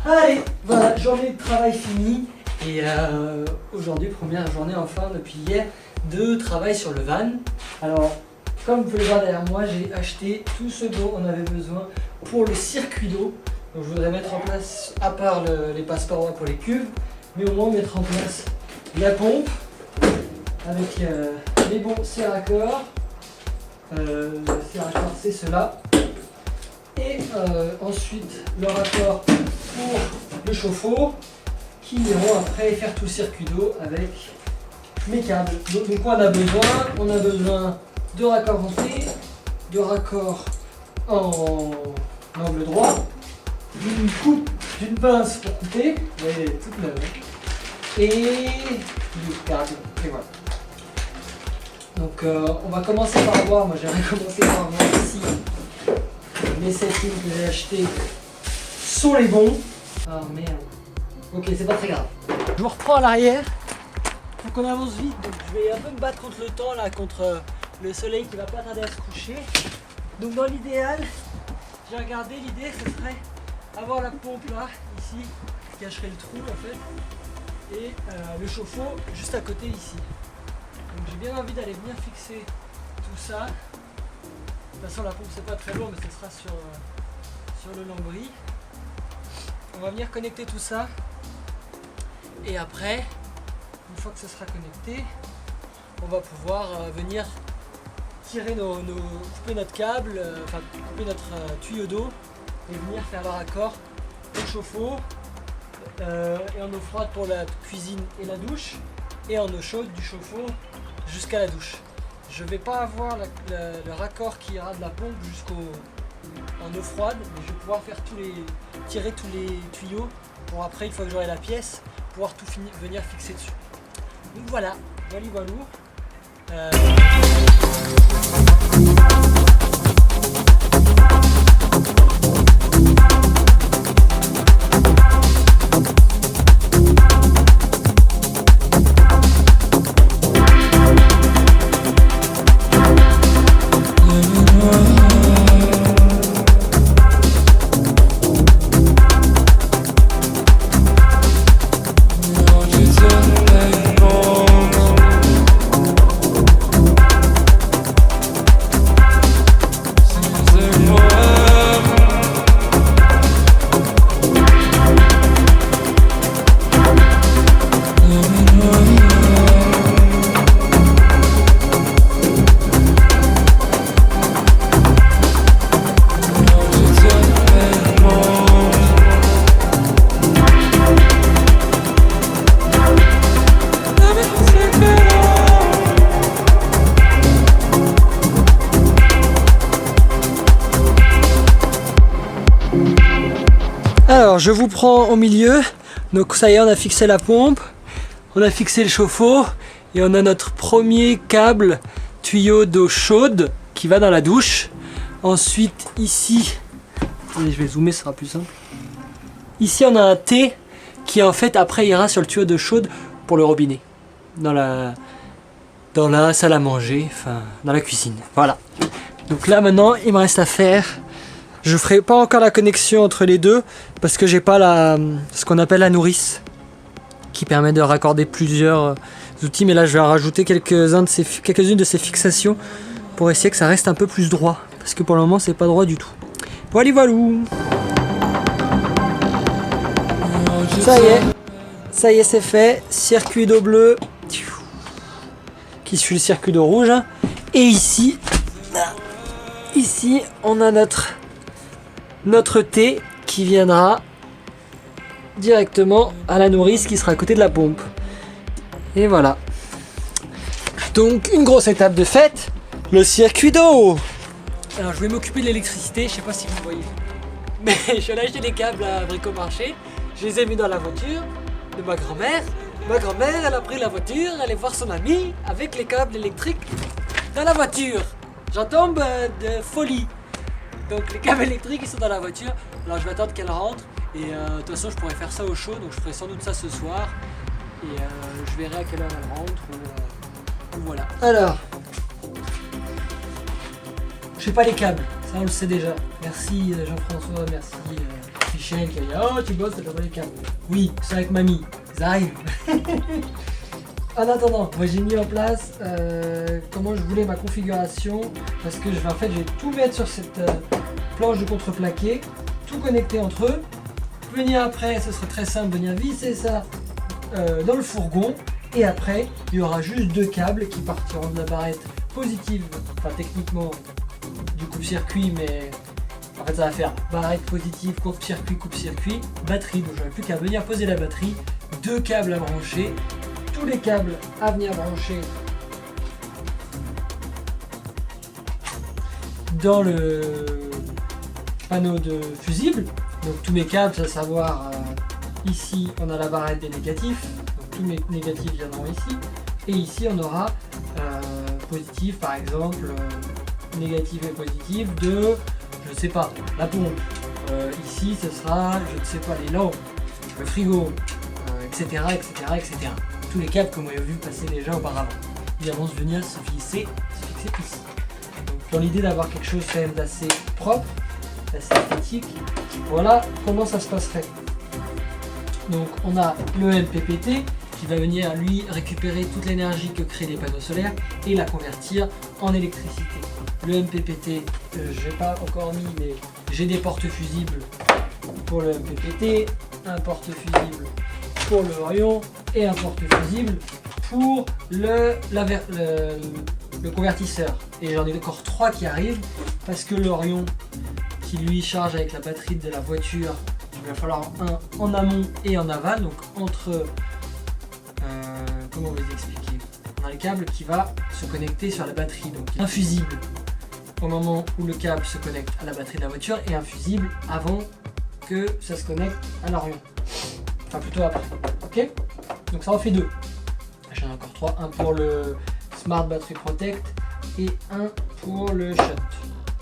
Allez, voilà, journée de travail finie. Et aujourd'hui, première journée enfin depuis hier de travail sur le van. Alors, comme vous pouvez le voir derrière moi, j'ai acheté tout ce dont on avait besoin pour le circuit d'eau. Donc je voudrais mettre en place, à part les passeparois pour les cuves, mais au moins mettre en place la pompe avec les bons serre-à-corps. Le serre-à-corps c'est cela. Et ensuite le raccord pour le chauffe-eau qui iront après faire tout le circuit d'eau avec mes câbles. Donc de quoi on a besoin? On a besoin de raccords en T, de raccords en angle droit, d'une coupe, d'une pince pour couper, vous voyez, toute neuve, et du câble, et voilà. Donc on va commencer par voir, moi j'aimerais commencer par voir si les settings que j'ai achetés sont les bons. Ah merde. Ok, c'est pas très grave. Je vous reprends à l'arrière pour qu'on avance vite. Donc je vais un peu me battre contre le temps là, contre le soleil qui va pas tarder à se coucher. Donc dans l'idéal, j'ai regardé, l'idée ce serait avoir la pompe là, ici, qui cacherait le trou en fait, et le chauffe-eau juste à côté ici. Donc j'ai bien envie d'aller venir fixer tout ça. De toute façon la pompe c'est pas très lourd, mais ce sera sur le lambris. On va venir connecter tout ça. Et après, une fois que ce sera connecté, on va pouvoir venir tirer couper notre câble, enfin couper notre tuyau d'eau et venir faire le raccord au chauffe-eau et en eau froide pour la cuisine et la douche et en eau chaude du chauffe-eau jusqu'à la douche. Je ne vais pas avoir le raccord qui ira de la pompe en eau froide, mais je vais pouvoir tirer tous les tuyaux pour après, une fois que j'aurai la pièce, pouvoir tout venir fixer dessus. Donc voilà, voilou. Alors je vous prends au milieu, donc ça y est, on a fixé la pompe, on a fixé le chauffe-eau et on a notre premier câble tuyau d'eau chaude qui va dans la douche. Ensuite ici, je vais zoomer, ce sera plus simple. Ici on a un T qui en fait après ira sur le tuyau d'eau chaude pour le robinet, dans la salle à manger, enfin dans la cuisine, voilà. Donc là maintenant il me reste à faire. Je ferai pas encore la connexion entre les deux parce que j'ai pas ce qu'on appelle la nourrice qui permet de raccorder plusieurs outils, mais là je vais en rajouter quelques-unes de ces fixations pour essayer que ça reste un peu plus droit parce que pour le moment c'est pas droit du tout. Voilou. Ça y est c'est fait, circuit d'eau bleue qui suit le circuit d'eau rouge et ici on a notre thé qui viendra directement à la nourrice qui sera à côté de la pompe. Et voilà. Donc une grosse étape de faite, le circuit d'eau. Alors je vais m'occuper de l'électricité, je sais pas si vous voyez. Mais je suis allé acheter des câbles à Bricomarché, je les ai mis dans la voiture de ma grand-mère. Ma grand-mère elle a pris la voiture, elle est voir son ami avec les câbles électriques dans la voiture. J'en tombe de folie. Donc les câbles électriques ils sont dans la voiture. Alors je vais attendre qu'elle rentre. Et de toute façon je pourrais faire ça au chaud. Donc je ferai sans doute ça ce soir. Et je verrai à quelle heure elle rentre. Ou voilà. Alors. Je sais pas les câbles. Ça on le sait déjà. Merci Jean-François. Merci Michel qui va dire oh tu bosses, t'as pas les câbles. Oui, c'est avec mamie, ça arrive. En attendant, moi j'ai mis en place comment je voulais ma configuration parce que je vais tout mettre sur cette planche de contreplaqué, tout connecter entre eux. Venir après, ce serait très simple, venir visser ça dans le fourgon et après il y aura juste 2 câbles qui partiront de la barrette positive, enfin techniquement du coupe-circuit, mais en fait ça va faire barrette positive, coupe-circuit, batterie, donc j'aurai plus qu'à venir poser la batterie, 2 câbles à brancher, tous les câbles à venir brancher dans le panneau de fusible. Donc tous mes câbles, à savoir ici on a la barrette des négatifs, donc tous mes négatifs viendront ici, et ici on aura positif par exemple, négatif et positif de, je sais pas, la pompe, ici ce sera, je ne sais pas, les lampes, le frigo, etc. Tous les câbles que vous avez vu passer déjà auparavant. Ils vont venir se fixer ici. Donc, dans l'idée d'avoir quelque chose quand même d'assez propre, d'assez esthétique, voilà comment ça se passerait. Donc on a le MPPT qui va venir lui récupérer toute l'énergie que créent les panneaux solaires et la convertir en électricité. Le MPPT, je n'ai pas encore mis, mais j'ai des portes fusibles pour le MPPT, un porte fusible pour le Orion et un porte fusible pour le convertisseur. Et j'en ai encore 3 qui arrivent parce que l'Orion qui lui charge avec la batterie de la voiture, il va falloir un en amont et en aval, donc entre comment vous expliquer, on a le câble qui va se connecter sur la batterie, donc un fusible au moment où le câble se connecte à la batterie de la voiture et un fusible avant que ça se connecte à l'Orion, enfin plutôt après, ok. Donc ça en fait 2, j'en ai encore 3, un pour le Smart Battery Protect et un pour le Shunt.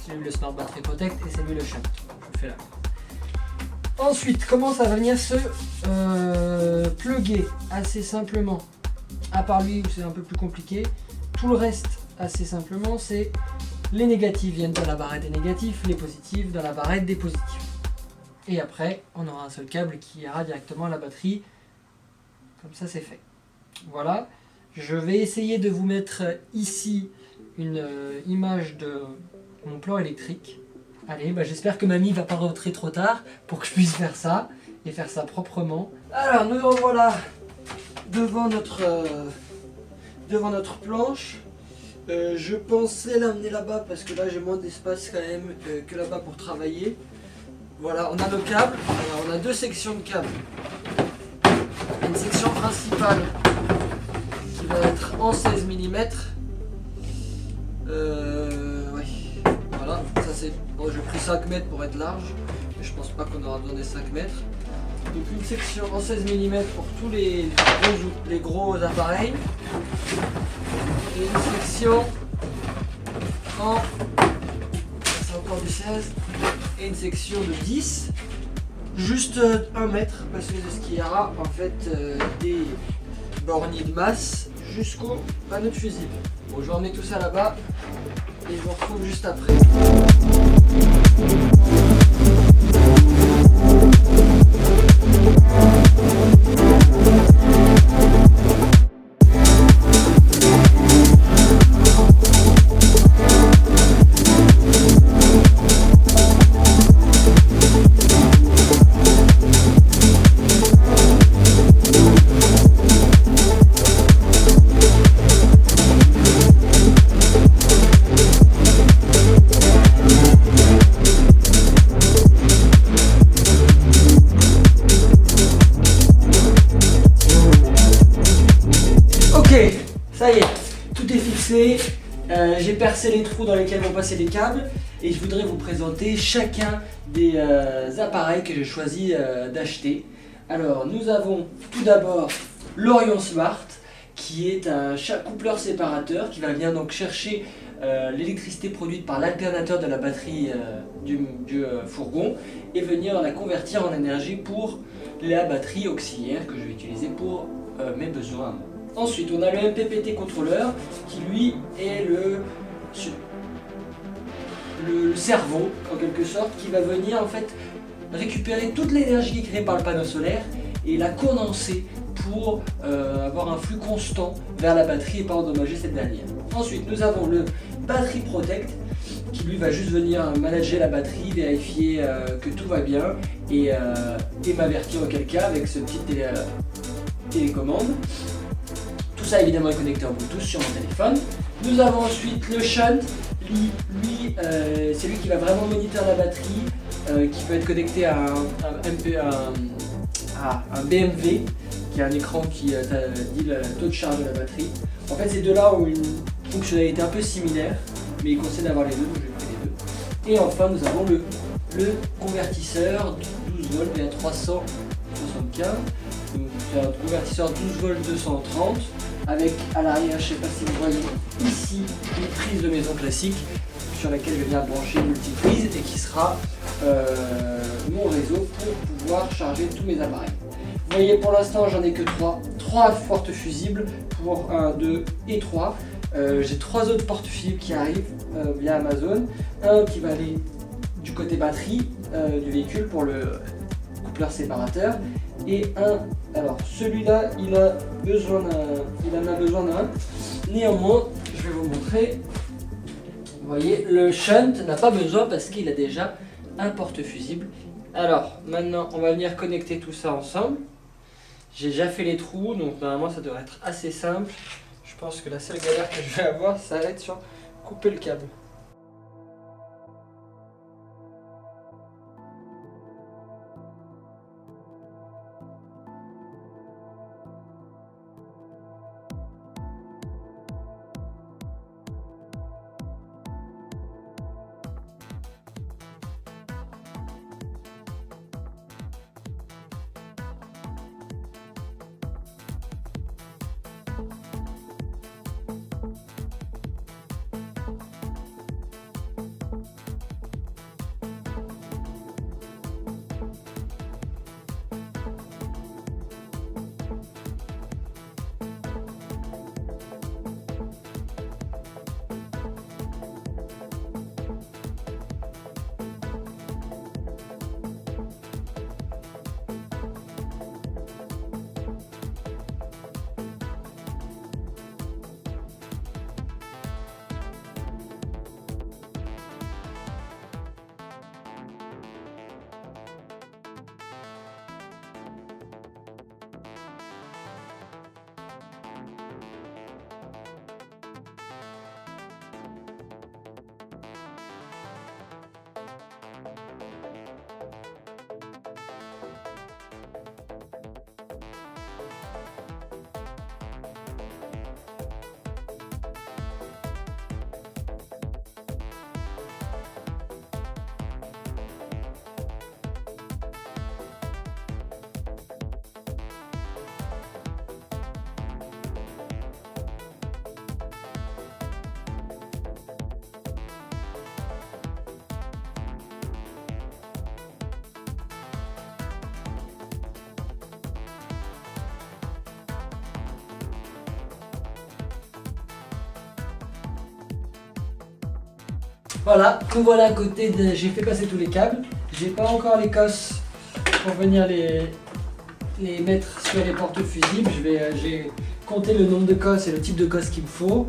Celui le Smart Battery Protect et celui le Shunt, je le fais là. Ensuite, comment ça va venir se plugger assez simplement, à part lui où c'est un peu plus compliqué. Tout le reste assez simplement, c'est les négatifs viennent dans la barrette des négatifs, les positifs dans la barrette des positifs. Et après, on aura un seul câble qui ira directement à la batterie. Comme ça, c'est fait. Voilà. Je vais essayer de vous mettre ici une image de mon plan électrique. Allez, j'espère que mamie va pas rentrer trop tard pour que je puisse faire ça et faire ça proprement. Alors, nous revoilà devant notre planche. Je pensais l'amener là-bas parce que là j'ai moins d'espace quand même que là-bas pour travailler. Voilà, on a le câble. Alors, on a 2 sections de câble. Une section principale qui va être en 16 mm. Ouais. Voilà, ça c'est. Bon, j'ai pris 5 mètres pour être large, mais je pense pas qu'on aura besoin des 5 mètres. Donc une section en 16 mm pour tous les gros appareils. Et une section en. C'est encore du 16. Et une section de 10. Juste 1 mètre, parce que c'est ce qu'il y aura en fait des borniers de masse jusqu'au panneau de fusible. Bon, je remets tout ça là-bas et je vous retrouve juste après. Ça y est, tout est fixé, j'ai percé les trous dans lesquels vont passer les câbles et je voudrais vous présenter chacun des appareils que j'ai choisi d'acheter. Alors nous avons tout d'abord l'Orion Smart qui est un coupleur séparateur qui va venir donc chercher l'électricité produite par l'alternateur de la batterie du fourgon et venir la convertir en énergie pour la batterie auxiliaire que je vais utiliser pour mes besoins. Ensuite, on a le MPPT contrôleur qui lui est le cerveau en quelque sorte qui va venir en fait récupérer toute l'énergie qui est créée par le panneau solaire et la condenser pour avoir un flux constant vers la batterie et pas endommager cette dernière. Ensuite, nous avons le Battery Protect qui lui va juste venir manager la batterie, vérifier que tout va bien et m'avertir auquel cas avec ce petit télécommande. Tout ça évidemment est connecté en Bluetooth sur mon téléphone. Nous avons ensuite le Shunt, lui c'est lui qui va vraiment monitorer la batterie, qui peut être connecté à un BMW, qui a un écran qui dit le taux de charge de la batterie. En fait, ces deux-là ont une fonctionnalité un peu similaire, mais il conseille d'avoir les deux, donc je vais prendre les deux. Et enfin, nous avons le convertisseur 12 volts vers 375. Donc, c'est un convertisseur 12 volts 230 avec à l'arrière, je ne sais pas si vous voyez ici, une prise de maison classique sur laquelle je vais venir brancher une multiprise et qui sera mon réseau pour pouvoir charger tous mes appareils. Vous voyez, pour l'instant, j'en ai que 3 portes fusibles pour 1, 2 et 3. J'ai 3 autres portes fusibles qui arrivent via Amazon. Un qui va aller du côté batterie du véhicule pour le coupleur séparateur. Et alors celui-là, il en a besoin d'un. Néanmoins, je vais vous montrer. Vous voyez, le Shunt n'a pas besoin parce qu'il a déjà un porte-fusible. Alors, maintenant, on va venir connecter tout ça ensemble. J'ai déjà fait les trous, donc normalement ça devrait être assez simple. Je pense que la seule galère que je vais avoir, ça va être sur couper le câble. Voilà, nous voilà à côté j'ai fait passer tous les câbles. J'ai pas encore les cosses pour venir les mettre sur les portes fusibles. J'ai compté le nombre de cosses et le type de cosse qu'il me faut.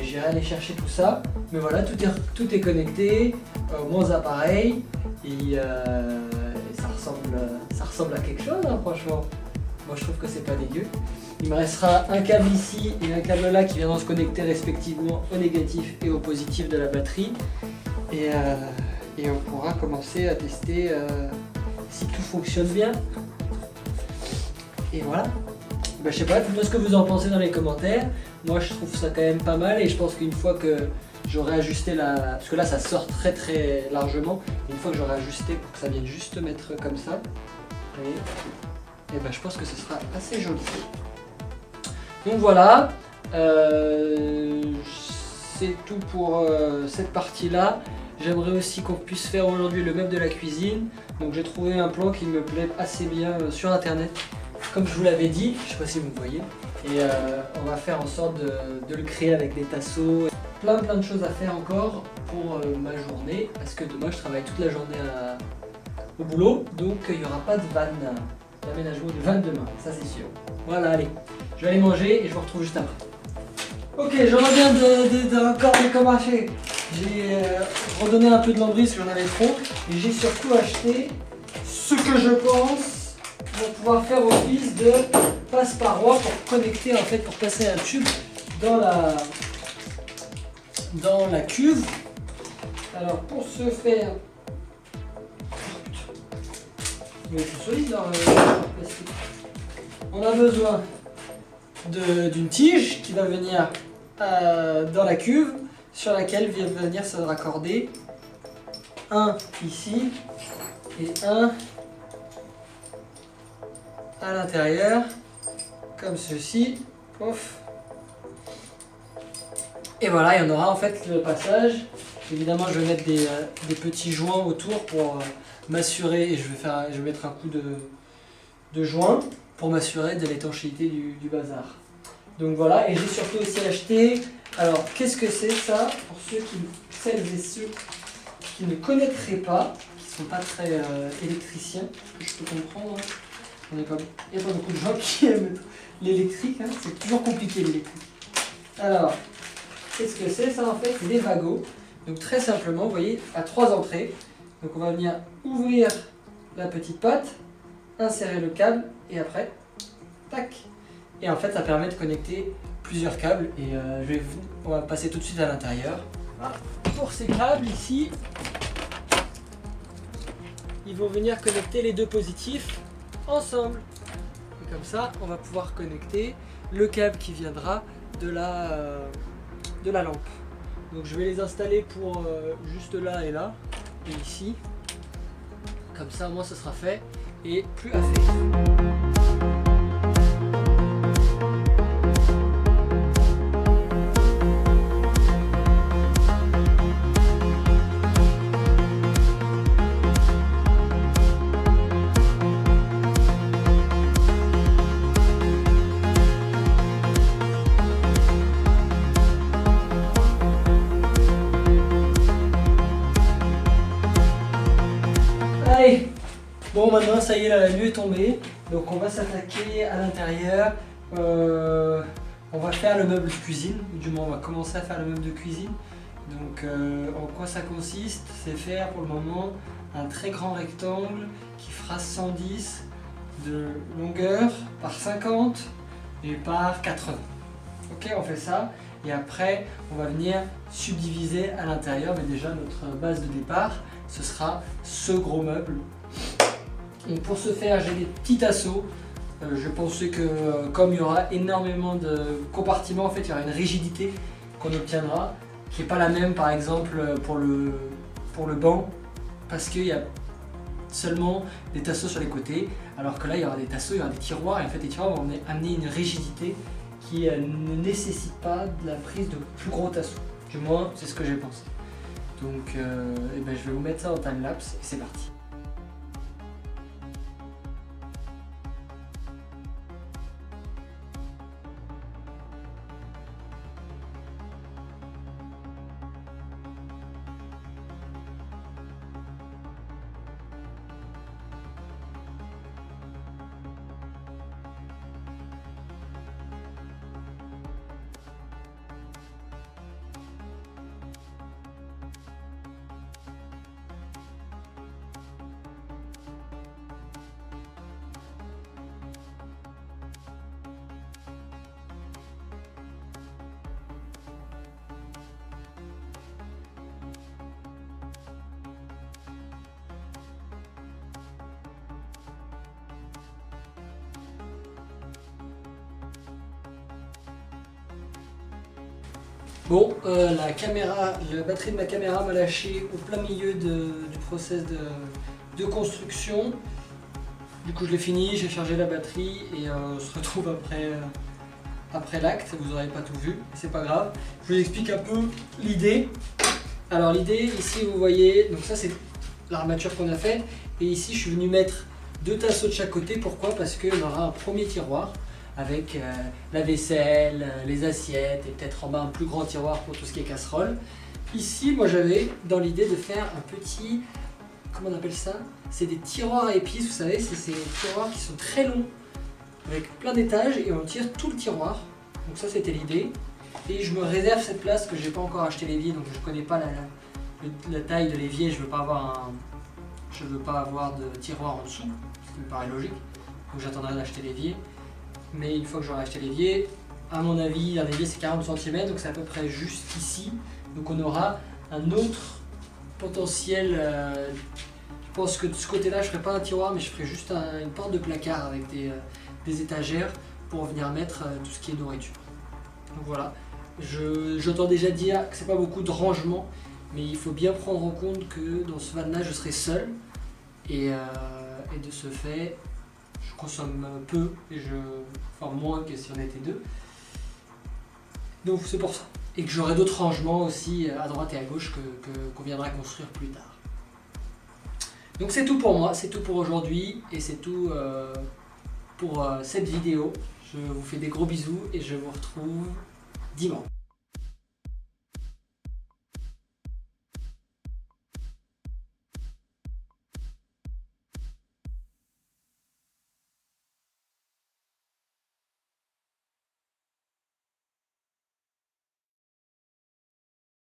J'irai aller chercher tout ça. Mais voilà, tout est connecté, moins appareils. Et ça ressemble à quelque chose, hein, franchement. Moi je trouve que c'est pas dégueu. Il me restera un câble ici et un câble là qui viendront se connecter respectivement au négatif et au positif de la batterie. Et on pourra commencer à tester si tout fonctionne bien. Et voilà. Bah, je sais pas, dites-moi ce que vous en pensez dans les commentaires. Moi je trouve ça quand même pas mal et je pense qu'une fois que j'aurai ajusté parce que là ça sort très très largement. Une fois que j'aurai ajusté pour que ça vienne juste mettre comme ça, et ben je pense que ce sera assez joli. Donc voilà, c'est tout pour cette partie-là. J'aimerais aussi qu'on puisse faire aujourd'hui le meuble de la cuisine. Donc j'ai trouvé un plan qui me plaît assez bien sur internet. Comme je vous l'avais dit, je ne sais pas si vous me voyez. Et on va faire en sorte de le créer avec des tasseaux. Plein de choses à faire encore pour ma journée. Parce que demain je travaille toute la journée au boulot, donc il n'y aura pas de vanne, d'aménagement de vanne demain, ça c'est sûr. Voilà, allez, je vais aller manger et je vous retrouve juste après. Ok, je reviens encore d'Ecomarché. J'ai redonné un peu de lambris parce que j'en avais trop, et j'ai surtout acheté ce que je pense va pouvoir faire office de passe-paroi pour connecter, en fait, pour passer un tube dans la cuve. Alors pour ce faire, mais c'est solide dans le plastique. On a besoin d'une tige qui va venir dans la cuve, sur laquelle va venir se raccorder un ici et un à l'intérieur, comme ceci. Pof. Et voilà, il y en aura en fait le passage. Évidemment, je vais mettre des petits joints autour pour m'assurer, et je vais mettre un coup de joint pour m'assurer de l'étanchéité du bazar. Donc voilà, et j'ai surtout aussi acheté, alors qu'est-ce que c'est ça, pour celles et ceux qui ne connaîtraient pas, qui ne sont pas très électriciens, je peux comprendre, hein. Il n'y a pas beaucoup de gens qui aiment l'électrique, hein. C'est toujours compliqué l'électrique. Alors, qu'est-ce que c'est ça en fait? C'est des wagons. Donc très simplement, vous voyez, à 3 entrées. Donc on va venir ouvrir la petite patte, insérer le câble et après, tac. Et en fait, ça permet de connecter plusieurs câbles et on va passer tout de suite à l'intérieur. Voilà. Pour ces câbles ici, ils vont venir connecter les deux positifs ensemble. Et comme ça, on va pouvoir connecter le câble qui viendra de la lampe. Donc je vais les installer pour juste là et là, et ici. Comme ça, au moins, ce sera fait et plus à faire. Allez, bon maintenant ça y est, la nuit est tombée, donc on va s'attaquer à l'intérieur. On va faire le meuble de cuisine, ou du moins on va commencer à faire le meuble de cuisine. Donc en quoi ça consiste? C'est faire pour le moment un très grand rectangle qui fera 110 de longueur par 50 et par 80. Ok, on fait ça et après on va venir subdiviser à l'intérieur, mais déjà notre base de départ ce sera ce gros meuble. Et pour ce faire, j'ai des petits tasseaux. Je pensais que comme il y aura énormément de compartiments, en fait il y aura une rigidité qu'on obtiendra qui n'est pas la même par exemple pour le banc, parce qu'il y a seulement des tasseaux sur les côtés, alors que là il y aura des tasseaux, il y aura des tiroirs, et en fait les tiroirs vont amener une rigidité qui ne nécessite pas de la prise de plus gros tasseaux. Du moins c'est ce que j'ai pensé. Donc je vais vous mettre ça en timelapse et c'est parti. Bon, la batterie de ma caméra m'a lâché au plein milieu du process de construction. Du coup je l'ai fini, j'ai chargé la batterie et on se retrouve après l'acte. Vous n'aurez pas tout vu, c'est pas grave. Je vous explique un peu l'idée. Alors l'idée ici vous voyez, donc ça c'est l'armature qu'on a faite. Et ici je suis venu mettre 2 tasseaux de chaque côté. Pourquoi? Parce qu'il y aura un premier tiroir avec la vaisselle, les assiettes et peut-être en bas un plus grand tiroir pour tout ce qui est casserole. Ici, moi j'avais dans l'idée de faire un petit comment on appelle ça? C'est des tiroirs à épices, vous savez, c'est ces tiroirs qui sont très longs, avec plein d'étages, et on tire tout le tiroir. Donc ça, c'était l'idée. Et je me réserve cette place, parce que j'ai pas encore acheté l'évier, donc je connais pas la taille de l'évier, je veux pas avoir de tiroir en dessous, ce qui me paraît logique. Donc j'attendrai d'acheter l'évier. Mais une fois que j'aurai acheté l'évier, à mon avis, un évier c'est 40 cm, donc c'est à peu près juste ici. Donc on aura un autre potentiel. Je pense que de ce côté-là, je ferai pas un tiroir, mais je ferai juste une porte de placard avec des étagères pour venir mettre tout ce qui est nourriture. Donc voilà. J'entends déjà dire que c'est pas beaucoup de rangement, mais il faut bien prendre en compte que dans ce van-là, je serai seul et de ce fait, je consomme peu et enfin moins que si on était deux. Donc c'est pour ça. Et que j'aurai d'autres rangements aussi à droite et à gauche qu'on viendra construire plus tard. Donc c'est tout pour moi, c'est tout pour aujourd'hui et c'est tout pour cette vidéo. Je vous fais des gros bisous et je vous retrouve dimanche.